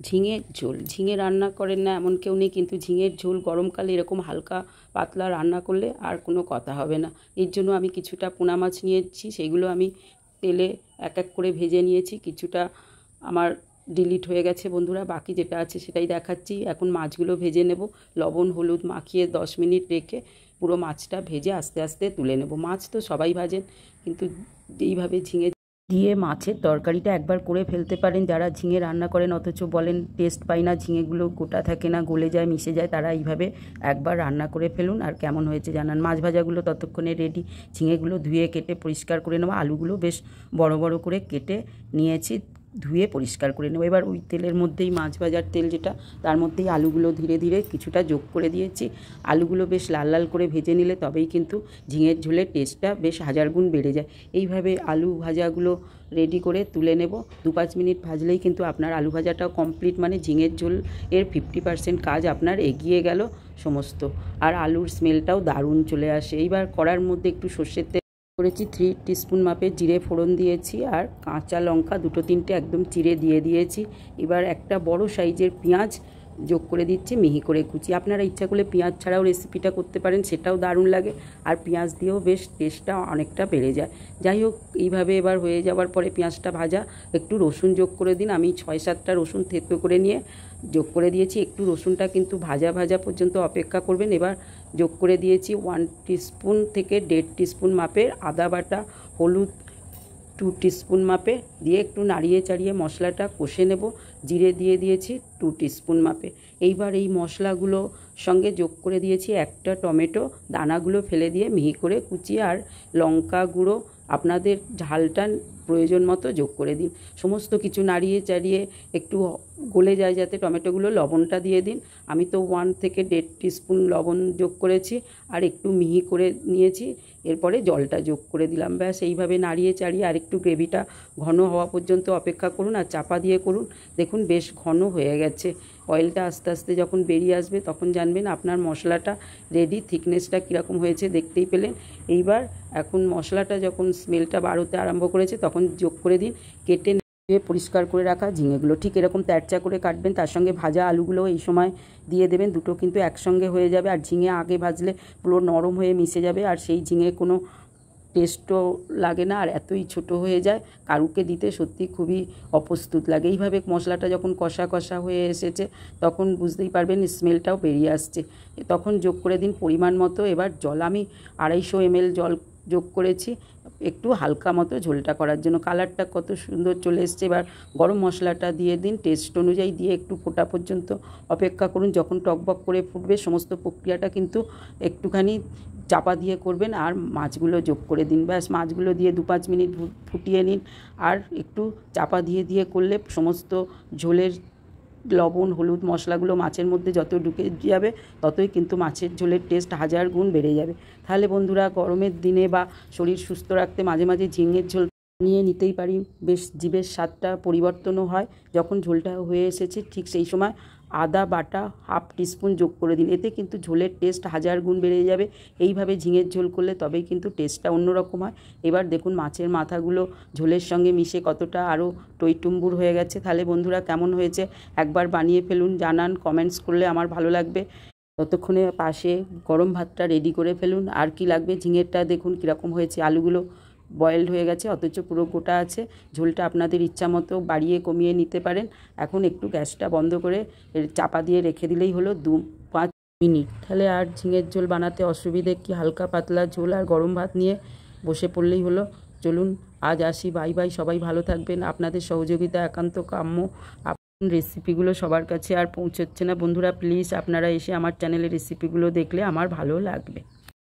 ঝিঙের ঝোল। ঝিঙে রান্না করেন না এমন কেউ নেই, কিন্তু ঝিঙের ঝোল গরমকালে এরকম হালকা পাতলা রান্না করলে আর কোনো কথা হবে না। এর জন্য আমি কিছুটা পোনা মাছ নিয়েছি, সেগুলো আমি তেলে এক এক করে ভেজে নিয়েছি। কিছুটা আমার ডিলিট হয়ে গেছে বন্ধুরা, বাকি যেটা আছে সেটাই দেখাচ্ছি। এখন মাছগুলো ভেজে নেব, লবণ হলুদ মাখিয়ে 10 মিনিট রেখে পুরো মাছটা ভেজে আস্তে আস্তে তুলে নেব। মাছ তো সবাই ভাজেন, কিন্তু এইভাবে ঝিঙে দিয়ে মাছের তরকারিটা একবার করে ফেলতে পারেন। যারা ঝিঙে রান্না করেন অথচ বলেন টেস্ট পাই না, ঝিঙেগুলো গোটা থাকে না, গলে যায়, মিশে যায়, তারা এইভাবে একবার রান্না করে ফেলুন আর কেমন হয়েছে জানান। মাছ ভাজাগুলো ততক্ষণে রেডি। ঝিঙেগুলো ধুয়ে কেটে পরিষ্কার করে নেওয়া, আলুগুলো বেশ বড় বড় করে কেটে নিয়েছি, ধুয়ে পরিষ্কার করে নেব। এবার ওই তেলের মধ্যেই, মাছ ভাজার তেল যেটা, তার মধ্যেই আলুগুলো ধীরে ধীরে কিছুটা যোগ করে দিয়েছি। আলুগুলো বেশ লাল লাল করে ভেজে নিলে তবেই কিন্তু ঝিঙের ঝোলের টেস্টটা বেশ 1000 গুণ বেড়ে যায়। এইভাবে আলু ভাজাগুলো রেডি করে তুলে নেব। 2-5 মিনিট ভাজলেই কিন্তু আপনার আলু ভাজাটাও কমপ্লিট, মানে ঝিঙের ঝোল এর 50% কাজ আপনার এগিয়ে গেল সমস্ত। আর আলুর স্মেলটাও দারুণ চলে আসে। এইবার কড়ার মধ্যে একটু সর্ষের তেল করেছি, 3 টিস্পুন মাপের জিরে ফোড়ন দিয়েছি, আর কাঁচা লঙ্কা 2-3টে একদম চিড়ে দিয়ে দিয়েছি। এবার একটা বড় সাইজের পেঁয়াজ যোগ করে দিচ্ছি মিহি করে কুচি। আপনারা ইচ্ছা করলে পেঁয়াজ ছাড়াও রেসিপিটা করতে পারেন, সেটাও দারুণ লাগে, আর পেঁয়াজ দিয়েও বেশ টেস্টটা অনেকটা বেড়ে যায়। যাই হোক, এইভাবে এবার হয়ে যাওয়ার পরে পেঁয়াজটা ভাজা, একটু রসুন যোগ করে দিন। আমি 6-7টা রসুন থেতো করে নিয়ে যোগ করে দিয়েছি। একটু রসুনটা কিন্তু ভাজা ভাজা পর্যন্ত অপেক্ষা করবেন। এবার যোগ করে দিয়েছি 1 টিস্পুন থেকে 1.5 টিস্পুন মাপের আদা বাটা, হলুদ 2 টিস্পুন মাপে দিয়ে একটু নাড়িয়ে চাড়িয়ে মশলাটা কষে নেব। জিরে দিয়ে দিয়েছি 2 টিস্পুন মাপে। এইবার এই মশলাগুলো সঙ্গে যোগ করে দিয়েছি একটা টমেটো, দানাগুলো ফেলে দিয়ে মিহি করে কুচিয়ে, আর লঙ্কা গুঁড়ো আপনাদের ঝালটা প্রয়োজন মতো যোগ করে দিন। সমস্ত কিছু নাড়িয়ে চাড়িয়ে একটু গলে যায় যাতে টমেটোগুলো, লবণটা দিয়ে দিন। আমি তো 1 থেকে 1.5 টিস্পুন লবণ যোগ করেছি, আর একটু মিহি করে নিয়েছি। এরপরে জলটা যোগ করে দিলাম। ব্যাস এইভাবে নাড়িয়ে চাড়িয়ে আর একটু গ্রেভিটা ঘন হওয়া পর্যন্ত অপেক্ষা করুন, আর চাপা দিয়ে করুন। দেখুন বেশ ঘন হয়ে গেছে। অয়েলটা আস্তে আস্তে যখন বেরিয়ে আসবে তখন জানবেন আপনার মশলাটা রেডি। থিকনেসটা কীরকম হয়েছে দেখতেই পেলেন। এইবার এখন মশলাটা যখন স্মেলটা বার হতে আরম্ভ করেছে তখন যোগ করে দিন কেটে পরিষ্কার করে রাখা ঝিঙেগুলো। ঠিক এরকম তেরচা করে কাটবেন, তার সঙ্গে ভাজা আলুগুলো এই সময় দিয়ে দেবেন। দুটো কিন্তু একসঙ্গে হয়ে যাবে, আর ঝিঙে আগে ভাজলে পুরো নরম হয়ে মিশে যাবে, আর সেই ঝিঙে কোনো টেস্টও লাগে না, আর এতই ছোট হয়ে যায়, কারুকে দিতে সত্যি খুবই অপ্রস্তুত লাগে। এইভাবে মশলাটা যখন কষা কষা হয়ে এসেছে তখন বুঝতেই পারবেন স্মেলটাও বেরিয়ে আসছে। তখন যোগ করে দিন পরিমাণ মতো এবার জল। আমি 250 ml জল যোগ করেছি একটু হালকা মতো ঝোলটা করার জন্য। কালারটা কত সুন্দর চলে এসছে। এবার গরম মশলাটা দিয়ে দিন, টেস্ট অনুযায়ী দিয়ে একটু ফোটা পর্যন্ত অপেক্ষা করুন। যখন টকবক করে ফুটবে সমস্ত প্রক্রিয়াটা কিন্তু একটুখানি চাপা দিয়ে করবেন, আর মাছগুলো যোগ করে দিন। ব্যাস মাছগুলো দিয়ে 2-5 মিনিট ফুটিয়ে নিন, আর একটু চাপা দিয়ে দিয়ে করলে সমস্ত ঝোলের লবণ হলুদ মশলাগুলো মাছের মধ্যে যত ঢুকে যাবে ততই কিন্তু মাছের ঝোলের টেস্ট 1000 গুণ বেড়ে যাবে। তাহলে বন্ধুরা, গরমের দিনে বা শরীর সুস্থ রাখতে মাঝে মাঝে ঝিঙের ঝোল নিয়ে নিতেই পারি, বেশ জিভের স্বাদটা পরিবর্তনও হয়। যখন ঝোলটা হয়ে এসেছে ঠিক সেই সময় আদা বাটা 1/2 টিস্পুন যোগ করে দিন, এতে কিন্তু ঝোলের টেস্ট 1000 গুণ বেড়ে যাবে। এইভাবে ঝিঙের ঝোল করলে তবেই কিন্তু টেস্টটা অন্যরকম হয়। এবার দেখুন মাছের মাথাগুলো ঝোলের সঙ্গে মিশে কতটা আরও টইটুম্বুর হয়ে গেছে। তাহলে বন্ধুরা, কেমন হয়েছে একবার বানিয়ে ফেলুন, জানান, কমেন্টস করলে আমার ভালো লাগবে। ততক্ষণে পাশে গরম ভাতটা রেডি করে ফেলুন। আর কি লাগবে, ঝিঙেরটা দেখুন কীরকম হয়েছে, আলুগুলো বয়েলড হয়ে গেছে অথচ পুরো গোটা আছে। ঝোলটা আপনাদের ইচ্ছা মতো বাড়িয়ে কমিয়ে নিতে পারেন। এখন একটু গ্যাসটা বন্ধ করে চাপা দিয়ে রেখে দিলেই হলো 2-5 মিনিট। তাহলে আর ঝিঙের ঝোল বানাতে অসুবিধে কি, হালকা পাতলা ঝোল আর গরম ভাত নিয়ে বসে পড়লেই হলো। চলুন আজ আসি, বাই বাই। সবাই ভালো থাকবেন, আপনাদের সহযোগিতা একান্ত কাম্য। রেসিপিগুলো সবার কাছে আর পৌঁছচ্ছে না বন্ধুরা, প্লিজ আপনারা এসে আমার চ্যানেলের রেসিপিগুলো দেখলে আমার ভালো লাগবে।